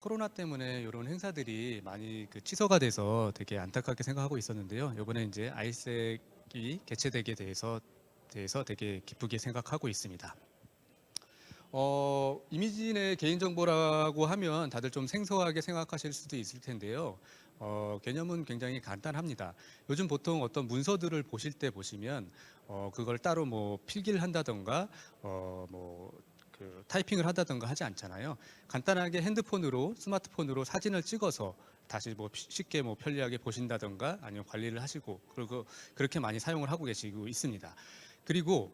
코로나 때문에 이런 행사들이 많이 취소가 돼서 되게 안타깝게 생각하고 있었는데요. 이번에 이제 아이색이 개최되게 대해서 되게 기쁘게 생각하고 있습니다. 이미지의 개인정보라고 하면 다들 좀 생소하게 생각하실 수도 있을 텐데요. 개념은 굉장히 간단합니다. 요즘 보통 어떤 문서들을 보실 때 보시면 그걸 따로 뭐 필기를 한다던가 타이핑을 한다던가 하지 않잖아요. 간단하게 핸드폰으로 스마트폰으로 사진을 찍어서 다시 뭐 쉽게 뭐 편리하게 보신다던가 아니면 관리를 하시고 그리고 그렇게 많이 사용을 하고 계시고 있습니다. 그리고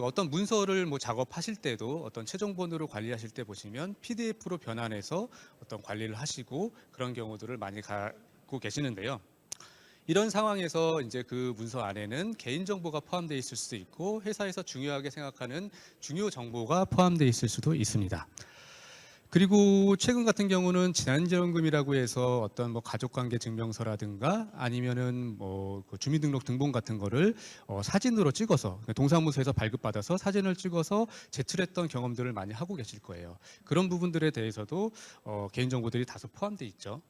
어떤 문서를 뭐 작업하실 때도 어떤 최종본으로 관리하실 때 보시면 PDF로 변환해서 어떤 관리를 하시고 그런 경우들을 많이 갖고 계시는데요. 이런 상황에서 이제 그 문서 안에는 개인정보가 포함되어 있을 수도 있고 회사에서 중요하게 생각하는 중요 정보가 포함되어 있을 수도 있습니다. 그리고 최근 같은 경우는 재난지원금이라고 해서 어떤 뭐 가족관계 증명서라든가 아니면은 뭐그 주민등록 등본 같은 거를 사진으로 찍어서 동사무소에서 발급받아서 사진을 찍어서 제출했던 경험들을 많이 하고 계실 거예요. 그런 부분들에 대해서도 개인정보들이 다소 포함되어 있죠.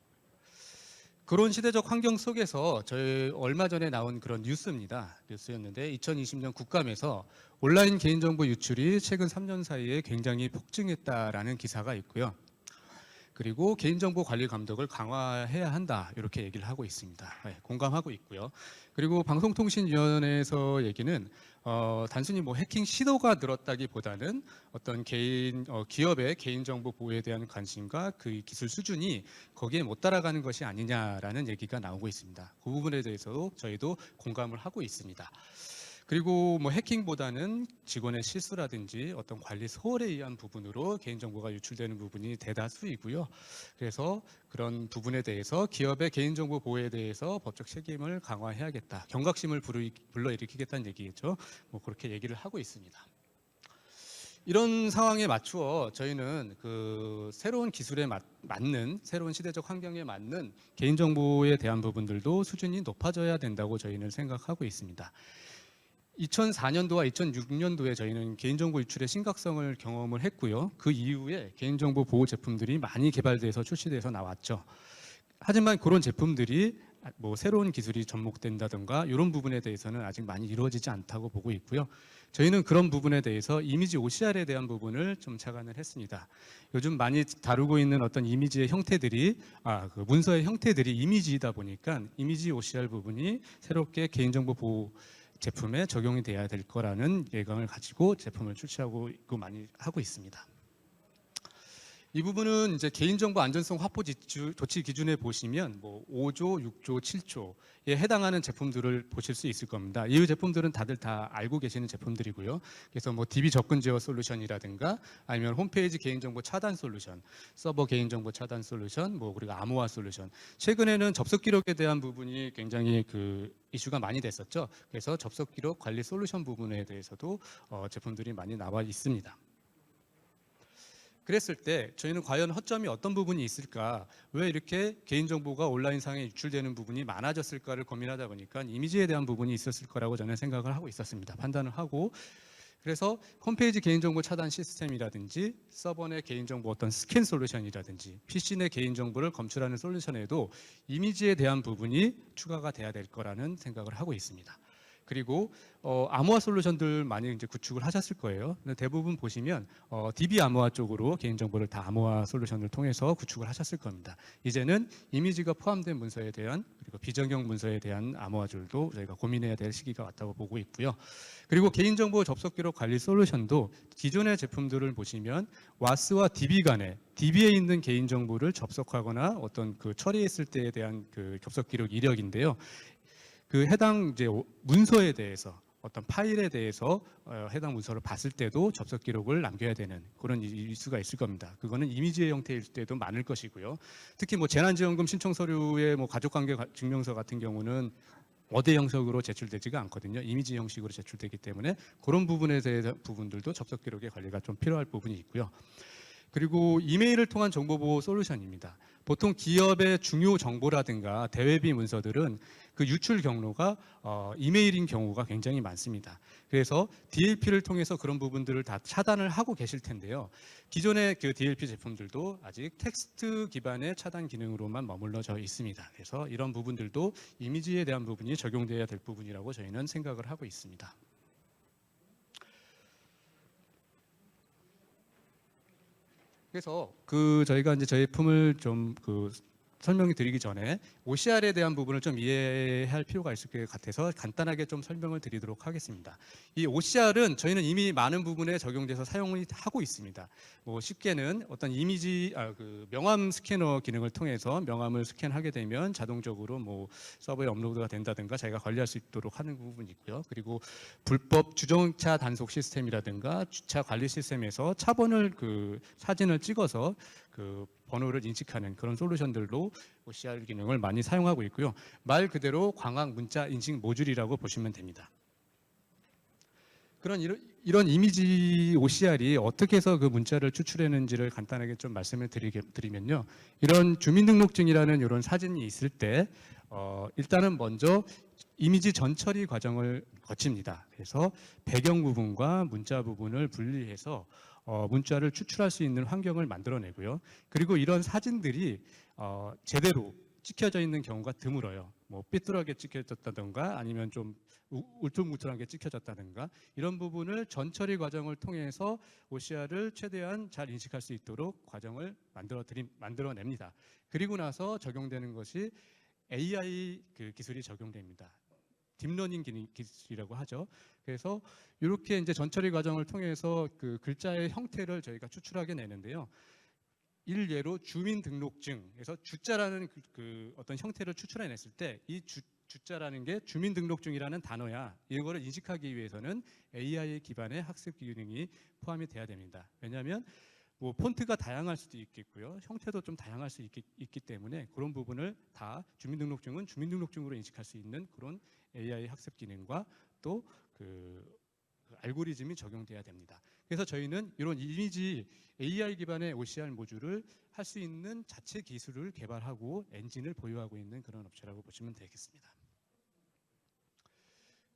그런 시대적 환경 속에서 저희 얼마 전에 나온 그런 뉴스였는데 2020년 국감에서 온라인 개인정보 유출이 최근 3년 사이에 굉장히 폭증했다라는 기사가 있고요. 그리고 개인정보 관리 감독을 강화해야 한다 이렇게 얘기를 하고 있습니다. 네, 공감하고 있고요. 그리고 방송통신위원회에서 얘기는 단순히 뭐 해킹 시도가 늘었다기보다는 어떤 기업의 개인정보 보호에 대한 관심과 그 기술 수준이 거기에 못 따라가는 것이 아니냐라는 얘기가 나오고 있습니다. 그 부분에 대해서도 저희도 공감을 하고 있습니다. 그리고 뭐 해킹보다는 직원의 실수라든지 어떤 관리 소홀에 의한 부분으로 개인정보가 유출되는 부분이 대다수이고요. 그래서 그런 부분에 대해서 기업의 개인정보 보호에 대해서 법적 책임을 강화해야겠다. 경각심을 불러일으키겠다는 얘기겠죠. 뭐 그렇게 얘기를 하고 있습니다. 이런 상황에 맞추어 저희는 그 새로운 기술에 맞는 새로운 시대적 환경에 맞는 개인정보에 대한 부분들도 수준이 높아져야 된다고 저희는 생각하고 있습니다. 2004년도와 2006년도에 저희는 개인정보 유출의 심각성을 경험을 했고요. 그 이후에 개인정보 보호 제품들이 많이 개발돼서 출시돼서 나왔죠. 하지만 그런 제품들이 뭐 새로운 기술이 접목된다든가 이런 부분에 대해서는 아직 많이 이루어지지 않다고 보고 있고요. 저희는 그런 부분에 대해서 이미지 OCR에 대한 부분을 좀 착안을 했습니다. 요즘 많이 다루고 있는 어떤 이미지의 형태들이 그 문서의 형태들이 이미지이다 보니까 이미지 OCR 부분이 새롭게 개인정보 보호 제품에 적용이 돼야 될 거라는 예감을 가지고 제품을 출시하고 있고 많이 하고 있습니다. 이 부분은 이제 개인정보 안전성 확보 조치 기준에 보시면 뭐 5조, 6조, 7조에 해당하는 제품들을 보실 수 있을 겁니다. 이 제품들은 다들 다 알고 계시는 제품들이고요. 그래서 뭐 DB 접근 제어 솔루션이라든가 아니면 홈페이지 개인정보 차단 솔루션, 서버 개인정보 차단 솔루션, 뭐 그리고 암호화 솔루션. 최근에는 접속 기록에 대한 부분이 굉장히 이슈가 많이 됐었죠. 그래서 접속 기록 관리 솔루션 부분에 대해서도 제품들이 많이 나와 있습니다. 그랬을 때 저희는 과연 허점이 어떤 부분이 있을까, 왜 이렇게 개인정보가 온라인상에 유출되는 부분이 많아졌을까를 고민하다 보니까 이미지에 대한 부분이 있었을 거라고 저는 생각을 하고 있었습니다. 판단을 하고, 그래서 홈페이지 개인정보 차단 시스템이라든지 서버 내 개인정보 어떤 스캔 솔루션이라든지 PC 내 개인정보를 검출하는 솔루션에도 이미지에 대한 부분이 추가가 돼야 될 거라는 생각을 하고 있습니다. 그리고 암호화 솔루션들 많이 이제 구축을 하셨을 거예요. 대부분 보시면 DB 암호화 쪽으로 개인정보를 다 암호화 솔루션을 통해서 구축을 하셨을 겁니다. 이제는 이미지가 포함된 문서에 대한 그리고 비정형 문서에 대한 암호화줄도 저희가 고민해야 될 시기가 왔다고 보고 있고요. 그리고 개인정보 접속 기록 관리 솔루션도 기존의 제품들을 보시면 와스와 DB 간에 DB에 있는 개인정보를 접속하거나 어떤 처리했을 때에 대한 접속 기록 이력인데요. 해당 이제 문서에 대해서 어떤 파일에 대해서 해당 문서를 봤을 때도 접속 기록을 남겨야 되는 그런 이슈가 있을 겁니다. 그거는 이미지의 형태일 때도 많을 것이고요. 특히 뭐 재난지원금 신청 서류의 뭐 가족관계 증명서 같은 경우는 어대 형식으로 제출되지가 않거든요. 이미지 형식으로 제출되기 때문에 그런 부분에 대한 부분들도 접속 기록의 관리가 좀 필요할 부분이 있고요. 그리고 이메일을 통한 정보보호 솔루션입니다. 보통 기업의 중요 정보라든가 대외비 문서들은 그 유출 경로가 이메일인 경우가 굉장히 많습니다. 그래서 DLP를 통해서 그런 부분들을 다 차단을 하고 계실 텐데요. 기존의 그 DLP 제품들도 아직 텍스트 기반의 차단 기능으로만 머물러져 있습니다. 그래서 이런 부분들도 이미지에 대한 부분이 적용돼야 될 부분이라고 저희는 생각을 하고 있습니다. 그래서 저희가 이제 저희 제품을 좀 설명이 드리기 전에 OCR에 대한 부분을 좀 이해할 필요가 있을 것 같아서 간단하게 좀 설명을 드리도록 하겠습니다. 이 OCR은 저희는 이미 많은 부분에 적용돼서 사용을 하고 있습니다. 뭐 쉽게는 어떤 명암 스캐너 기능을 통해서 명암을 스캔하게 되면 자동적으로 뭐 서버에 업로드가 된다든가 자기가 관리할 수 있도록 하는 부분이 있고요. 그리고 불법 주정차 단속 시스템이라든가 주차 관리 시스템에서 차번을 사진을 찍어서 번호를 인식하는 그런 솔루션들로 OCR 기능을 많이 사용하고 있고요. 말 그대로 광학 문자 인식 모듈이라고 보시면 됩니다. 이런 이미지 OCR이 어떻게 해서 그 문자를 추출했는지를 간단하게 좀 말씀을 드리면요. 이런 주민등록증이라는 이런 사진이 있을 때 일단은 먼저 이미지 전처리 과정을 거칩니다. 그래서 배경 부분과 문자 부분을 분리해서 문자를 추출할 수 있는 환경을 만들어내고요. 그리고 이런 사진들이 제대로 찍혀져 있는 경우가 드물어요. 뭐 삐뚤하게 찍혀졌다든가 아니면 좀 울퉁불퉁하게 찍혀졌다든가 이런 부분을 전처리 과정을 통해서 OCR을 최대한 잘 인식할 수 있도록 과정을 만들어냅니다. 그리고 나서 적용되는 것이 AI 기술이 적용됩니다. 딥러닝 기술이라고 하죠. 그래서 이렇게 이제 전처리 과정을 통해서 글자의 형태를 저희가 추출하게 내는데요. 일례로 주민등록증에서 주자라는 어떤 형태를 추출해냈을 때 이 주자라는 게 주민등록증이라는 단어야. 이거를 인식하기 위해서는 AI 기반의 학습 기능이 포함이 돼야 됩니다. 왜냐하면 뭐 폰트가 다양할 수도 있겠고요. 형태도 좀 다양할 수 있기 때문에 그런 부분을 다 주민등록증은 주민등록증으로 인식할 수 있는 그런 AI 학습 기능과 또 알고리즘이 적용돼야 됩니다. 그래서 저희는 이런 이미지 AI 기반의 OCR 모듈을 할 수 있는 자체 기술을 개발하고 엔진을 보유하고 있는 그런 업체라고 보시면 되겠습니다.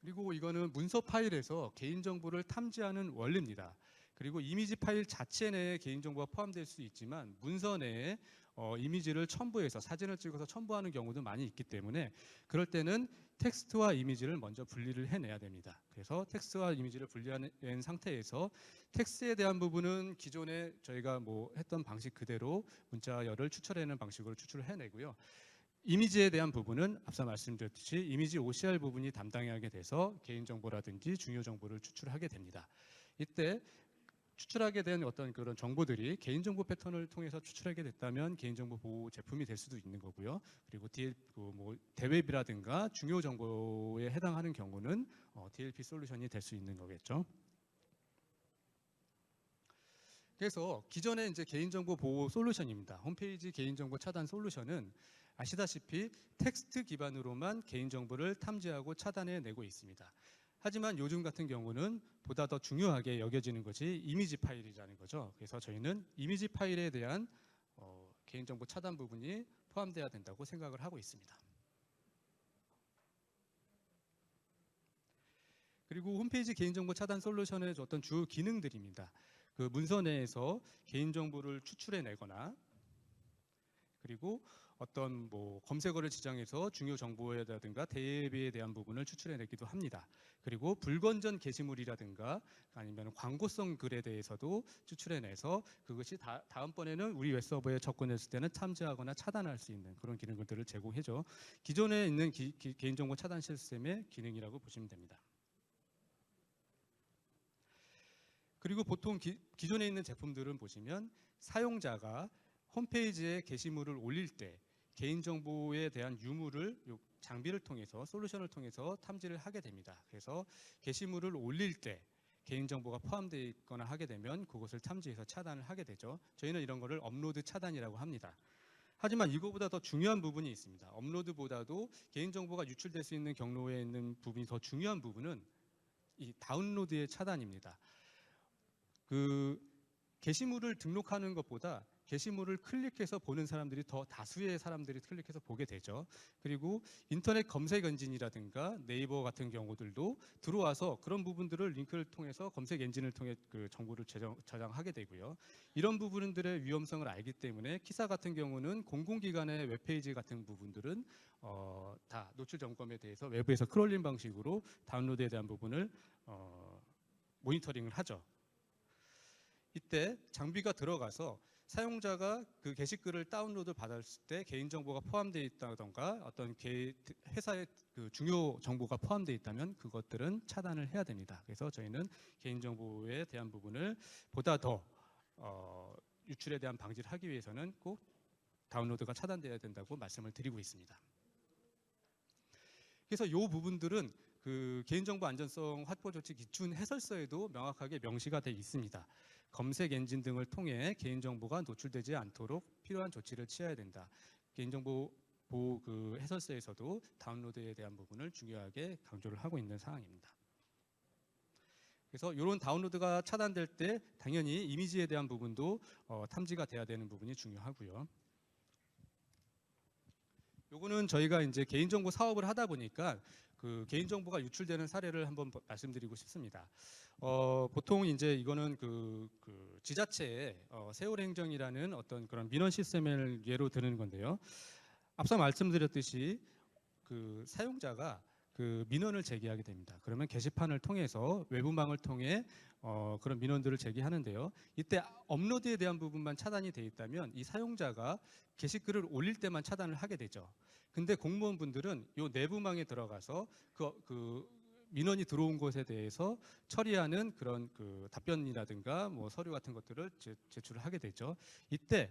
그리고 이거는 문서 파일에서 개인정보를 탐지하는 원리입니다. 그리고 이미지 파일 자체 내에 개인정보가 포함될 수 있지만 문서 내에 이미지를 첨부해서 사진을 찍어서 첨부하는 경우도 많이 있기 때문에 그럴 때는 텍스트와 이미지를 먼저 분리를 해내야 됩니다. 그래서 텍스트와 이미지를 분리한 상태에서 텍스트에 대한 부분은 기존에 저희가 뭐 했던 방식 그대로 문자열을 추출해내는 방식으로 추출을 해내고요. 이미지에 대한 부분은 앞서 말씀드렸듯이 이미지 OCR 부분이 담당하게 돼서 개인정보라든지 중요 정보를 추출하게 됩니다. 이때 추출하게 된 어떤 그런 정보들이 개인정보 패턴을 통해서 추출하게 됐다면 개인정보 보호 제품이 될 수도 있는 거고요. 그리고 대웹이라든가 중요 정보에 해당하는 경우는 DLP 솔루션이 될 수 있는 거겠죠. 그래서 기존의 이제 개인정보 보호 솔루션입니다. 홈페이지 개인정보 차단 솔루션은 아시다시피 텍스트 기반으로만 개인정보를 탐지하고 차단해내고 있습니다. 하지만 요즘 같은 경우는 보다 더 중요하게 여겨지는 것이 이미지 파일이라는 거죠. 그래서 저희는 이미지 파일에 대한 개인정보 차단 부분이 포함돼야 된다고 생각을 하고 있습니다. 그리고 홈페이지 개인정보 차단 솔루션의 어떤 주 기능들입니다. 그 문서 내에서 개인정보를 추출해내거나 그리고 어떤 뭐 검색어를 지정해서 중요 정보라든가 대비에 대한 부분을 추출해내기도 합니다. 그리고 불건전 게시물이라든가 아니면 광고성 글에 대해서도 추출해내서 그것이 다음번에는 우리 웹서버에 접근했을 때는 탐지하거나 차단할 수 있는 그런 기능들을 제공해줘. 기존에 있는 개인정보 차단 시스템의 기능이라고 보시면 됩니다. 그리고 보통 기존에 있는 제품들은 보시면 사용자가 홈페이지에 게시물을 올릴 때 개인정보에 대한 유무를 장비를 통해서 솔루션을 통해서 탐지를 하게 됩니다. 그래서 게시물을 올릴 때 개인정보가 포함되어 있거나 하게 되면 그것을 탐지해서 차단을 하게 되죠. 저희는 이런 거를 업로드 차단이라고 합니다. 하지만 이거보다 더 중요한 부분이 있습니다. 업로드보다도 개인정보가 유출될 수 있는 경로에 있는 부분이 더 중요한 부분은 이 다운로드의 차단입니다. 게시물을 등록하는 것보다 게시물을 클릭해서 보는 사람들이 더 다수의 사람들이 클릭해서 보게 되죠. 그리고 인터넷 검색 엔진이라든가 네이버 같은 경우들도 들어와서 그런 부분들을 링크를 통해서 검색 엔진을 통해 그 정보를 저장하게 되고요. 이런 부분들의 위험성을 알기 때문에 키사 같은 경우는 공공기관의 웹페이지 같은 부분들은 다 노출 점검에 대해서 외부에서 크롤링 방식으로 다운로드에 대한 부분을 모니터링을 하죠. 이때 장비가 들어가서 사용자가 그 게시글을 다운로드 받았을 때 개인정보가 포함되어 있다던가 어떤 회사의 그 중요 정보가 포함되어 있다면 그것들은 차단을 해야 됩니다. 그래서 저희는 개인정보에 대한 부분을 보다 더 유출에 대한 방지를 하기 위해서는 꼭 다운로드가 차단돼야 된다고 말씀을 드리고 있습니다. 그래서 이 부분들은 그 개인정보 안전성 확보 조치 기준 해설서에도 명확하게 명시가 되어 있습니다. 검색 엔진 등을 통해 개인정보가 노출되지 않도록 필요한 조치를 취해야 된다. 개인정보 보호 그 해설서에서도 다운로드에 대한 부분을 중요하게 강조를 하고 있는 사항입니다. 그래서 이런 다운로드가 차단될 때 당연히 이미지에 대한 부분도 탐지가 돼야 되는 부분이 중요하고요. 요거는 저희가 이제 개인정보 사업을 하다 보니까 그 개인정보가 유출되는 사례를 한번 말씀드리고 싶습니다. 보통 이제 이거는 그 지자체의 세월행정이라는 어떤 그런 민원 시스템을 예로 드는 건데요. 앞서 말씀드렸듯이 그 사용자가 그 민원을 제기하게 됩니다. 그러면 게시판을 통해서 외부망을 통해 그런 민원들을 제기하는데요. 이때 업로드에 대한 부분만 차단이 돼 있다면 이 사용자가 게시글을 올릴 때만 차단을 하게 되죠. 근데 공무원분들은 이 내부망에 들어가서 그 민원이 들어온 것에 대해서 처리하는 그런 그 답변이라든가 뭐 서류 같은 것들을 제출을 하게 되죠. 이때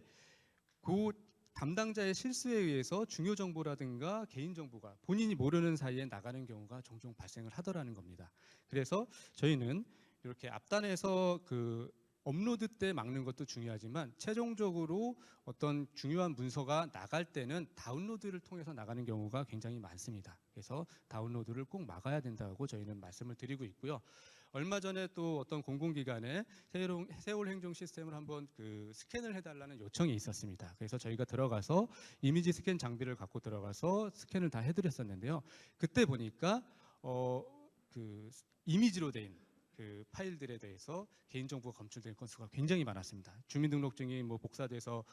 그 담당자의 실수에 의해서 중요 정보라든가 개인 정보가 본인이 모르는 사이에 나가는 경우가 종종 발생을 하더라는 겁니다. 그래서 저희는 이렇게 앞단에서 그 업로드 때 막는 것도 중요하지만 최종적으로 어떤 중요한 문서가 나갈 때는 다운로드를 통해서 나가는 경우가 굉장히 많습니다. 그래서 다운로드를 꼭 막아야 된다고 저희는 말씀을 드리고 있고요. 얼마 전에 또 어떤 공공기관에 세월 행정 시스템을 한번 그 스캔을 해달라는 요청이 있었습니다. 그래서 저희가 들어가서 이미지 스캔 장비를 갖고 들어가서 스캔을 다 해드렸었는데요. 그때 보니까 그 이미지로 된 그 파일들에 대해서 개인정보가 검출된 건수가 굉장히 많았습니다. 주민등록증이 뭐 복사돼서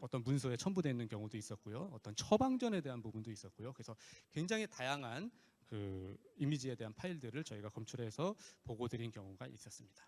어떤 문서에 첨부되어 있는 경우도 있었고요. 어떤 처방전에 대한 부분도 있었고요. 그래서 굉장히 다양한 그 이미지에 대한 파일들을 저희가 검출해서 보고 드린 경우가 있었습니다.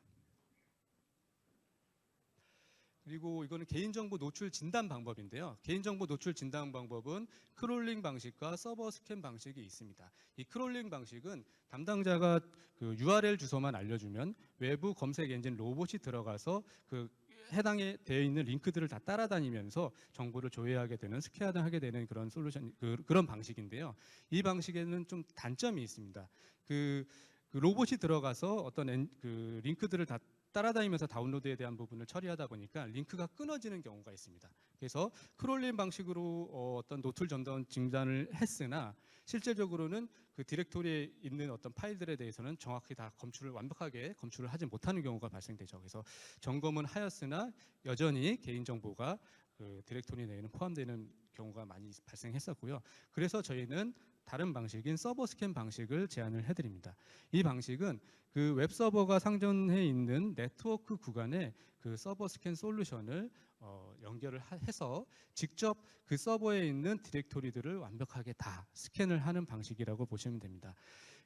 그리고 이거는 개인정보 노출 진단 방법인데요. 개인정보 노출 진단 방법은 크롤링 방식과 서버 스캔 방식이 있습니다. 이 크롤링 방식은 담당자가 그 URL 주소만 알려주면 외부 검색 엔진 로봇이 들어가서 그 해당에 되어 있는 링크들을 다 따라다니면서 정보를 조회하게 되는 스캔하게 되는 그런 솔루션 그런 방식인데요. 이 방식에는 좀 단점이 있습니다. 그 로봇이 들어가서 어떤 그 링크들을 다 따라다니면서 다운로드에 대한 부분을 처리하다 보니까 링크가 끊어지는 경우가 있습니다. 그래서 크롤링 방식으로 어떤 노출 전단 진단을 했으나 실제적으로는 그 디렉토리에 있는 어떤 파일들에 대해서는 정확히 다 완벽하게 검출을 하지 못하는 경우가 발생되죠. 그래서 점검은 하였으나 여전히 개인정보가 그 디렉토리 내에는 포함되는 경우가 많이 발생했었고요. 그래서 저희는 다른 방식인 서버 스캔 방식을 제안을 해드립니다. 이 방식은 그 웹서버가 상존해 있는 네트워크 구간에 그 서버 스캔 솔루션을 연결을 해서 직접 그 서버에 있는 디렉토리들을 완벽하게 다 스캔을 하는 방식이라고 보시면 됩니다.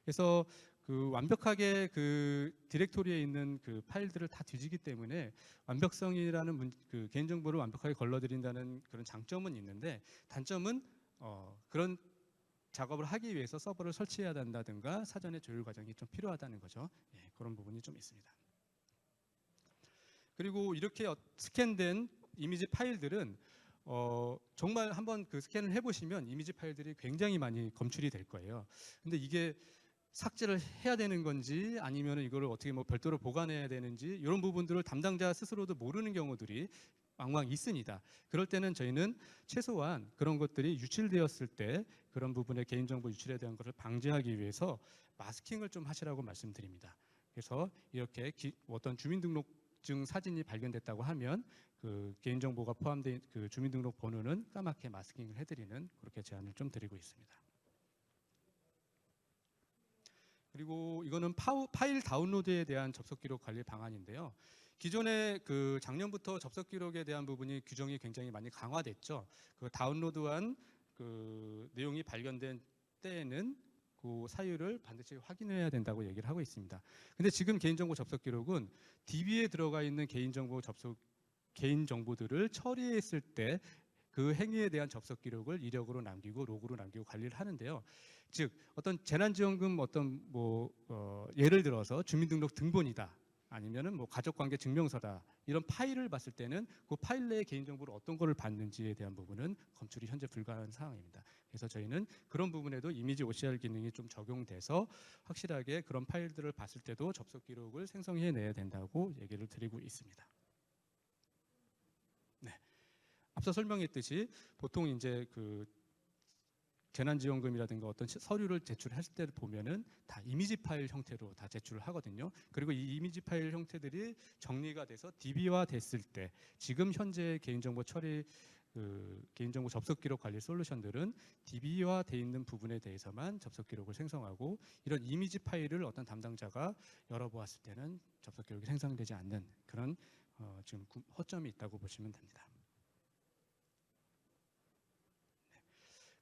그래서 그 완벽하게 그 디렉토리에 있는 그 파일들을 다 뒤지기 때문에 완벽성이라는 그 개인정보를 완벽하게 걸러드린다는 그런 장점은 있는데 단점은 그런 작업을 하기 위해서 서버를 설치해야 된다든가 사전에 조율 과정이 좀 필요하다는 거죠. 예, 그런 부분이 좀 있습니다. 그리고 이렇게 스캔된 이미지 파일들은 정말 한번 그 스캔을 해보시면 이미지 파일들이 굉장히 많이 검출이 될 거예요. 근데 이게 삭제를 해야 되는 건지 아니면 이거를 어떻게 뭐 별도로 보관해야 되는지 이런 부분들을 담당자 스스로도 모르는 경우들이 왕왕 있습니다. 그럴 때는 저희는 최소한 그런 것들이 유출되었을 때 그런 부분의 개인정보 유출에 대한 것을 방지하기 위해서 마스킹을 좀 하시라고 말씀드립니다. 그래서 이렇게 어떤 주민등록 증 사진이 발견됐다고 하면 그 개인정보가 포함된 그 주민등록 번호는 까맣게 마스킹을 해드리는 그렇게 제안을 좀 드리고 있습니다. 그리고 이거는 파일 다운로드에 대한 접속 기록 관리 방안인데요. 기존에 그 작년부터 접속 기록에 대한 부분이 규정이 굉장히 많이 강화됐죠. 그 다운로드한 그 내용이 발견된 때에는 그 사유를 반드시 확인해야 된다고 얘기를 하고 있습니다. 근데 지금 개인정보 접속 기록은 DB에 들어가 있는 개인정보들을 처리했을 때 그 행위에 대한 접속 기록을 이력으로 남기고 로그로 남기고 관리를 하는데요. 즉 어떤 재난지원금 어떤 예를 들어서 주민등록 등본이다. 아니면은 가족관계 증명서다 이런 파일을 봤을 때는 그 파일 내의 개인정보를 어떤 거를 받는지에 대한 부분은 검출이 현재 불가한 상황입니다. 그래서 저희는 그런 부분에도 이미지 OCR 기능이 좀 적용돼서 확실하게 그런 파일들을 봤을 때도 접속 기록을 생성해내야 된다고 얘기를 드리고 있습니다. 네. 앞서 설명했듯이 보통 이제 그 재난지원금이라든가 어떤 서류를 제출했을 때를 보면은 다 이미지 파일 형태로 다 제출을 하거든요. 그리고 이 이미지 파일 형태들이 정리가 돼서 DB화 됐을 때 지금 현재 개인정보 처리 개인정보 접속 기록 관리 솔루션들은 DB화 돼 있는 부분에 대해서만 접속 기록을 생성하고 이런 이미지 파일을 어떤 담당자가 열어보았을 때는 접속 기록이 생성되지 않는 그런 지금 허점이 있다고 보시면 됩니다.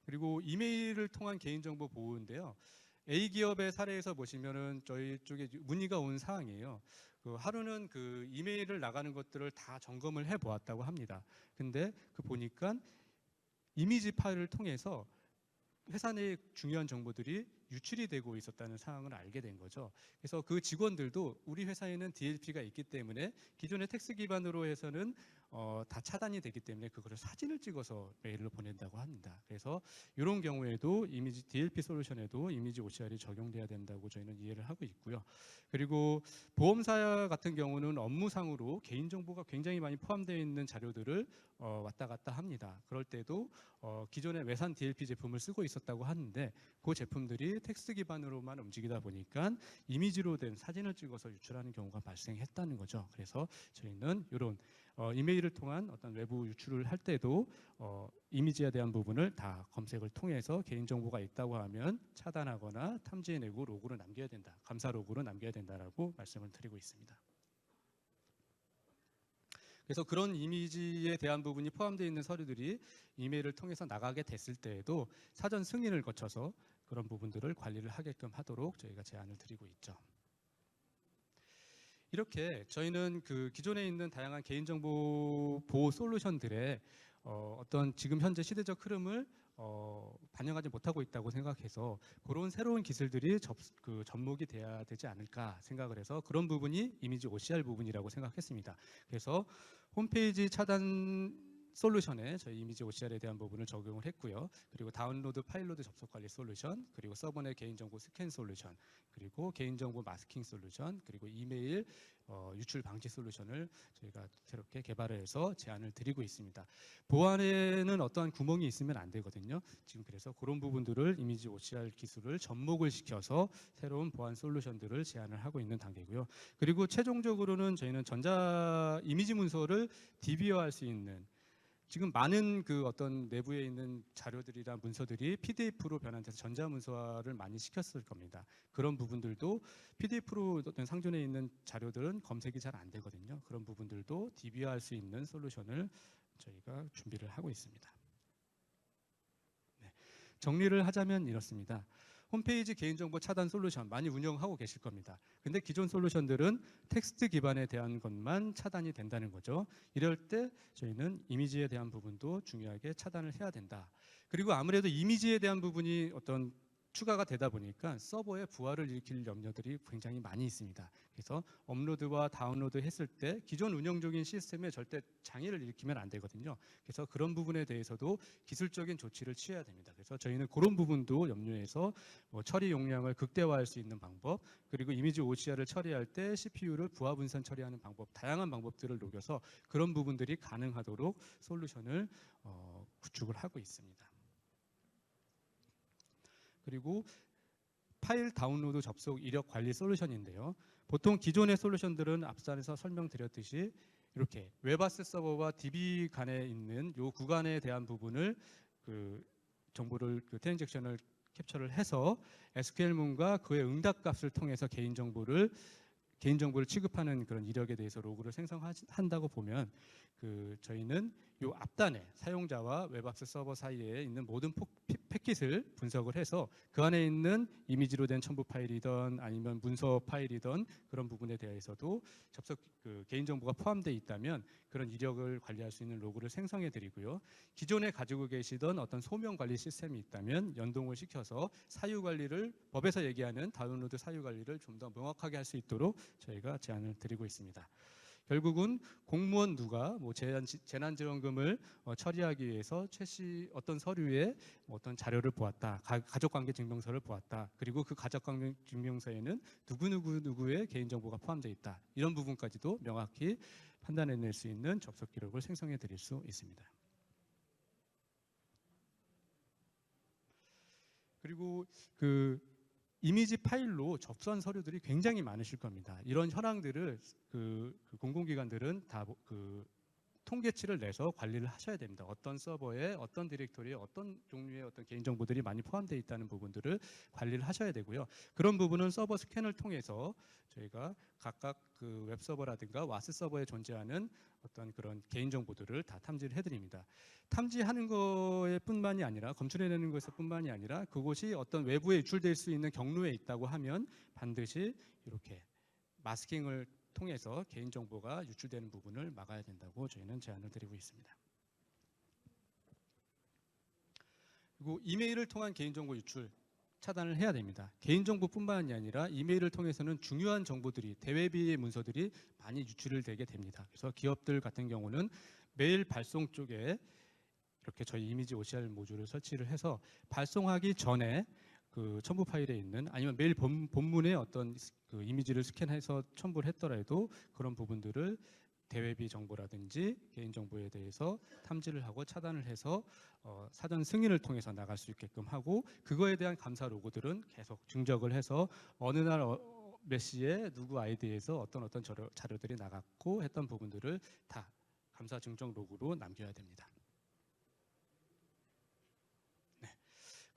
그리고 이메일을 통한 개인정보 보호인데요. A기업의 사례에서 보시면은 저희 쪽에 문의가 온 사항이에요. 하루는 그 이메일을 나가는 것들을 다 점검을 해 보았다고 합니다. 근데 그 보니까 이미지 파일을 통해서 회사 내 중요한 정보들이 유출이 되고 있었다는 상황을 알게 된 거죠. 그래서 그 직원들도 우리 회사에는 DLP가 있기 때문에 기존의 텍스 기반으로 해서는 다 차단이 되기 때문에 그거를 사진을 찍어서 메일을 보낸다고 합니다. 그래서 이런 경우에도 이미지 DLP 솔루션에도 이미지 OCR이 적용돼야 된다고 저희는 이해를 하고 있고요. 그리고 보험사 같은 경우는 업무상으로 개인정보가 굉장히 많이 포함되어 있는 자료들을 왔다 갔다 합니다. 그럴 때도 기존의 외산 DLP 제품을 쓰고 있었다고 하는데 그 제품들이 텍스트 기반으로만 움직이다 보니까 이미지로 된 사진을 찍어서 유출하는 경우가 발생했다는 거죠. 그래서 저희는 이런 이메일을 통한 어떤 외부 유출을 할 때도 이미지에 대한 부분을 다 검색을 통해서 개인정보가 있다고 하면 차단하거나 탐지해내고 로그로 남겨야 된다. 감사 로그로 남겨야 된다라고 말씀을 드리고 있습니다. 그래서 그런 이미지에 대한 부분이 포함되어 있는 서류들이 이메일을 통해서 나가게 됐을 때에도 사전 승인을 거쳐서 그런 부분들을 관리를 하게끔 하도록 저희가 제안을 드리고 있죠. 이렇게 저희는 그 기존에 있는 다양한 개인정보 보호 솔루션들의 어떤 지금 현재 시대적 흐름을 반영하지 못하고 있다고 생각해서 그런 새로운 기술들이 접목이 돼야 되지 않을까 생각을 해서 그런 부분이 이미지 OCR 부분이라고 생각했습니다. 그래서 홈페이지 차단 솔루션에 저희 이미지 OCR에 대한 부분을 적용을 했고요. 그리고 다운로드 파일로드 접속 관리 솔루션, 그리고 서버 내 개인정보 스캔 솔루션, 그리고 개인정보 마스킹 솔루션, 그리고 이메일 유출 방지 솔루션을 저희가 새롭게 개발을 해서 제안을 드리고 있습니다. 보안에는 어떠한 구멍이 있으면 안 되거든요. 지금 그래서 그런 부분들을 이미지 OCR 기술을 접목을 시켜서 새로운 보안 솔루션들을 제안을 하고 있는 단계고요. 그리고 최종적으로는 저희는 전자 이미지 문서를 DB화할 수 있는 지금 많은 그 어떤 내부에 있는 자료들이나 문서들이 PDF로 변환돼서 전자문서화를 많이 시켰을 겁니다. 그런 부분들도 PDF로 어떤 상존해 있는 자료들은 검색이 잘 안 되거든요. 그런 부분들도 DB화할 수 있는 솔루션을 저희가 준비를 하고 있습니다. 네. 정리를 하자면 이렇습니다. 홈페이지 개인정보 차단 솔루션 많이 운영하고 계실 겁니다. 근데 기존 솔루션들은 텍스트 기반에 대한 것만 차단이 된다는 거죠. 이럴 때 저희는 이미지에 대한 부분도 중요하게 차단을 해야 된다. 그리고 아무래도 이미지에 대한 부분이 어떤 추가가 되다 보니까 서버에 부하를 일으킬 염려들이 굉장히 많이 있습니다. 그래서 업로드와 다운로드 했을 때 기존 운영적인 시스템에 절대 장애를 일으키면 안 되거든요. 그래서 그런 부분에 대해서도 기술적인 조치를 취해야 됩니다. 그래서 저희는 그런 부분도 염려해서 처리 용량을 극대화할 수 있는 방법, 그리고 이미지 OCR을 처리할 때 CPU를 부하 분산 처리하는 방법, 다양한 방법들을 녹여서 그런 부분들이 가능하도록 솔루션을 구축을 하고 있습니다. 그리고 파일 다운로드 접속 이력 관리 솔루션인데요. 보통 기존의 솔루션들은 앞선에서 설명드렸듯이 이렇게 웹아스 서버와 DB 간에 있는 요 구간에 대한 부분을 그 정보를 그 트랜잭션을 캡처를 해서 SQL문과 그의 응답값을 통해서 개인정보를 취급하는 그런 이력에 대해서 로그를 생성한다고 보면 저희는 이 앞단에 사용자와 웹앱스 서버 사이에 있는 모든 패킷을 분석을 해서 그 안에 있는 이미지로 된 첨부 파일이든 아니면 문서 파일이든 그런 부분에 대해서도 개인정보가 포함되어 있다면 그런 이력을 관리할 수 있는 로그를 생성해 드리고요. 기존에 가지고 계시던 어떤 소명 관리 시스템이 있다면 연동을 시켜서 사유 관리를 법에서 얘기하는 다운로드 사유 관리를 좀 더 명확하게 할 수 있도록 저희가 제안을 드리고 있습니다. 결국은 공무원 누가 재난지원금을 처리하기 위해서 어떤 서류에 어떤 자료를 보았다, 가족관계 증명서를 보았다, 그리고 그 가족관계 증명서에는 누구의 개인정보가 포함되어 있다, 이런 부분까지도 명확히 판단해낼 수 있는 접속 기록을 생성해 드릴 수 있습니다. 그리고 이미지 파일로 접수한 서류들이 굉장히 많으실 겁니다. 이런 현황들을 공공기관들은 다 통계치를 내서 관리를 하셔야 됩니다. 어떤 서버에 어떤 디렉토리에 어떤 종류의 어떤 개인정보들이 많이 포함되어 있다는 부분들을 관리를 하셔야 되고요. 그런 부분은 서버 스캔을 통해서 저희가 각각 웹서버라든가 와스 서버에 존재하는 어떤 그런 개인정보들을 다 탐지를 해드립니다. 탐지하는 거에 뿐만이 아니라 검출해내는 것에 뿐만이 아니라 그곳이 어떤 외부에 유출될 수 있는 경로에 있다고 하면 반드시 이렇게 마스킹을 통해서 개인정보가 유출되는 부분을 막아야 된다고 저희는 제안을 드리고 있습니다. 그리고 이메일을 통한 개인정보 유출 차단을 해야 됩니다. 개인정보뿐만이 아니라 이메일을 통해서는 중요한 정보들이 대외비의 문서들이 많이 유출을 되게 됩니다. 그래서 기업들 같은 경우는 메일 발송 쪽에 이렇게 저희 이미지 OCR 모듈을 설치를 해서 발송하기 전에 첨부 파일에 있는 아니면 메일 본문에 어떤 이미지를 스캔해서 첨부를 했더라도 그런 부분들을 대외비 정보라든지 개인정보에 대해서 탐지를 하고 차단을 해서 사전 승인을 통해서 나갈 수 있게끔 하고, 그거에 대한 감사 로고들은 계속 증적을 해서 어느 날 몇 시에 누구 아이디에서 어떤 자료들이 나갔고 했던 부분들을 다 감사 증정 로그로 남겨야 됩니다.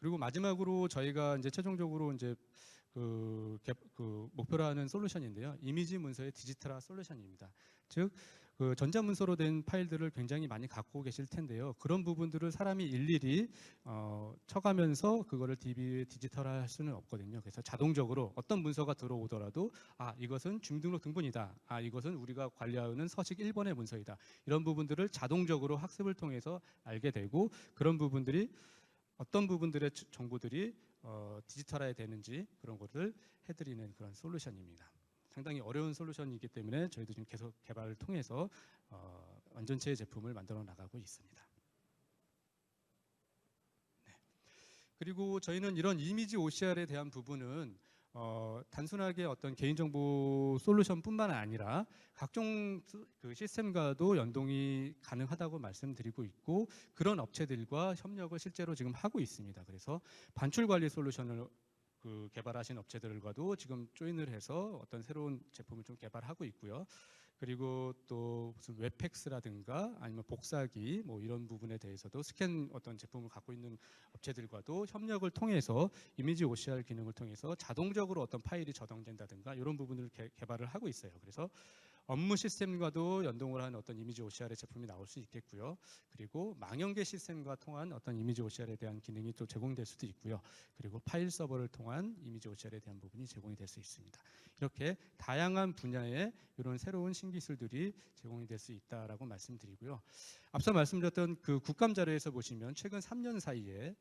그리고 마지막으로 저희가 이제 최종적으로 이제 목표로 하는 솔루션인데요. 이미지 문서의 디지털화 솔루션입니다. 즉, 전자문서로 된 파일들을 굉장히 많이 갖고 계실 텐데요. 그런 부분들을 사람이 일일이 쳐가면서 그거를 DB에 디지털화할 수는 없거든요. 그래서 자동적으로 어떤 문서가 들어오더라도 이것은 주민등록 등본이다. 이것은 우리가 관리하는 서식 1번의 문서이다. 이런 부분들을 자동적으로 학습을 통해서 알게 되고, 그런 부분들이 어떤 부분들의 정보들이 디지털화가 되는지 그런 것을 해드리는 그런 솔루션입니다. 상당히 어려운 솔루션이기 때문에 저희도 지금 계속 개발을 통해서 완전체의 제품을 만들어 나가고 있습니다. 네. 그리고 저희는 이런 이미지 OCR에 대한 부분은 단순하게 어떤 개인정보 솔루션뿐만 아니라 각종 시스템과도 연동이 가능하다고 말씀드리고 있고, 그런 업체들과 협력을 실제로 지금 하고 있습니다. 그래서 반출관리 솔루션을 개발하신 업체들과도 지금 조인을 해서 어떤 새로운 제품을 좀 개발하고 있고요. 그리고 또 무슨 웹팩스라든가 아니면 복사기 이런 부분에 대해서도 스캔 어떤 제품을 갖고 있는 업체들과도 협력을 통해서 이미지 OCR 기능을 통해서 자동적으로 어떤 파일이 저장된다든가 이런 부분을 개발을 하고 있어요. 그래서 업무 시스템과도 연동을 한 어떤 이미지 OCR의 제품이 나올 수 있겠고요. 그리고 망연계 시스템과 통한 어떤 이미지 OCR에 대한 기능이 또 제공될 수도 있고요. 그리고 파일 서버를 통한 이미지 OCR에 대한 부분이 제공이 될 수 있습니다. 이렇게 다양한 분야의 이런 새로운 신기술들이 제공이 될 수 있다라고 말씀드리고요. 앞서 말씀드렸던 국감 자료에서 보시면 최근 3년 사이에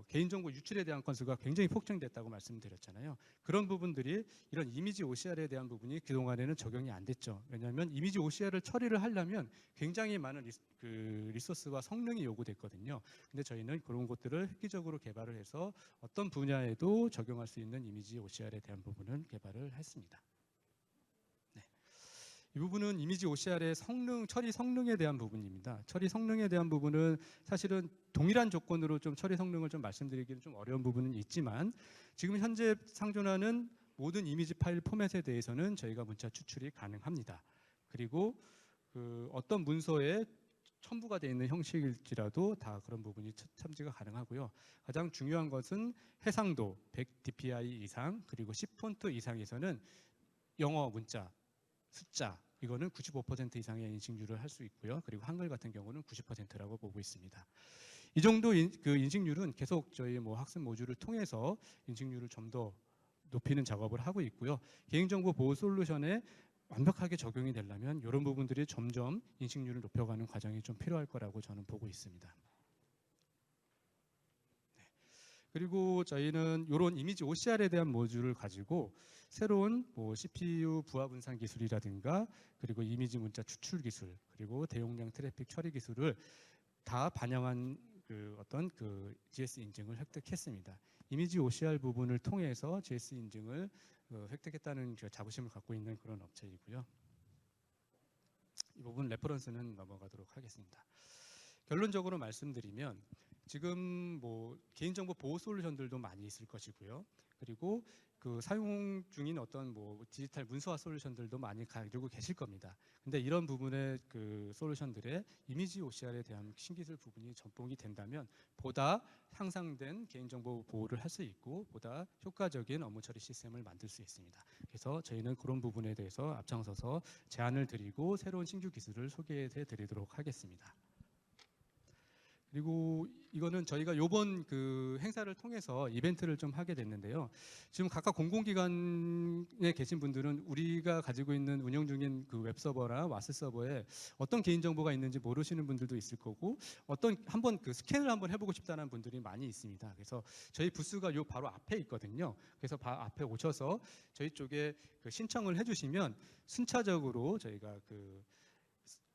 개인정보 유출에 대한 건수가 굉장히 폭증됐다고 말씀드렸잖아요. 그런 부분들이 이런 이미지 OCR에 대한 부분이 그동안에는 적용이 안 됐죠. 왜냐하면 이미지 OCR을 처리를 하려면 굉장히 많은 리소스와 성능이 요구됐거든요. 근데 저희는 그런 것들을 획기적으로 개발을 해서 어떤 분야에도 적용할 수 있는 이미지 OCR에 대한 부분을 개발을 했습니다. 네. 이 부분은 이미지 OCR의 처리 성능에 대한 부분입니다. 처리 성능에 대한 부분은 사실은 동일한 조건으로 좀 처리 성능을 좀 말씀드리기는 좀 어려운 부분은 있지만, 지금 현재 상존하는 모든 이미지 파일 포맷에 대해서는 저희가 문자 추출이 가능합니다. 그리고 그 어떤 문서에 첨부가 되어 있는 형식일지라도 다 그런 부분이 첨지가 가능하고요. 가장 중요한 것은 해상도 100 dpi 이상 그리고 10폰트 이상에서는 영어 문자, 숫자 이거는 95% 이상의 인식률을 할 수 있고요. 그리고 한글 같은 경우는 90%라고 보고 있습니다. 이 정도 그 인식률은 계속 저희 뭐 학습 모듈을 통해서 인식률을 좀 더 높이는 작업을 하고 있고요. 개인정보 보호 솔루션에 완벽하게 적용이 되려면 이런 부분들이 점점 인식률을 높여가는 과정이 좀 필요할 거라고 저는 보고 있습니다. 그리고 저희는 이런 이미지 OCR에 대한 모듈을 가지고 새로운 뭐 CPU 부하 분산 기술이라든가 그리고 이미지 문자 추출 기술 그리고 대용량 트래픽 처리 기술을 다 반영한 그 어떤 그 GS 인증을 획득했습니다. 이미지 OCR 부분을 통해서 GS 인증을 획득했다는 자부심을 갖고 있는 그런 업체이고요. 이 부분 레퍼런스는 넘어가도록 하겠습니다. 결론적으로 말씀드리면 지금 뭐 개인정보 보호 솔루션들도 많이 있을 것이고요. 그리고 그 사용 중인 어떤 뭐 디지털 문서화 솔루션들도 많이 가지고 계실 겁니다. 근데 이런 부분의 그 솔루션들의 이미지 OCR에 대한 신기술 부분이 접목이 된다면 보다 향상된 개인정보 보호를 할 수 있고 보다 효과적인 업무 처리 시스템을 만들 수 있습니다. 그래서 저희는 그런 부분에 대해서 앞장서서 제안을 드리고 새로운 신규 기술을 소개해 드리도록 하겠습니다. 그리고 이거는 저희가 이번 그 행사를 통해서 이벤트를 좀 하게 됐는데요. 지금 각각 공공기관에 계신 분들은 우리가 가지고 있는 운영 중인 그 웹서버나 와스 서버에 어떤 개인정보가 있는지 모르시는 분들도 있을 거고 어떤 한번 그 스캔을 한번 해보고 싶다는 분들이 많이 있습니다. 그래서 저희 부스가 요 바로 앞에 있거든요. 그래서 앞에 오셔서 저희 쪽에 그 신청을 해주시면 순차적으로 저희가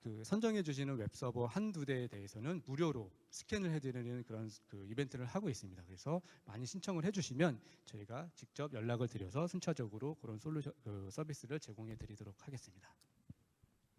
그 선정해 주시는 웹서버 한두 대에 대해서는 무료로 스캔을 해드리는 그런 그 이벤트를 하고 있습니다. 그래서 많이 신청을 해주시면 저희가 직접 연락을 드려서 순차적으로 그런 솔루션 서비스를 제공해 드리도록 하겠습니다.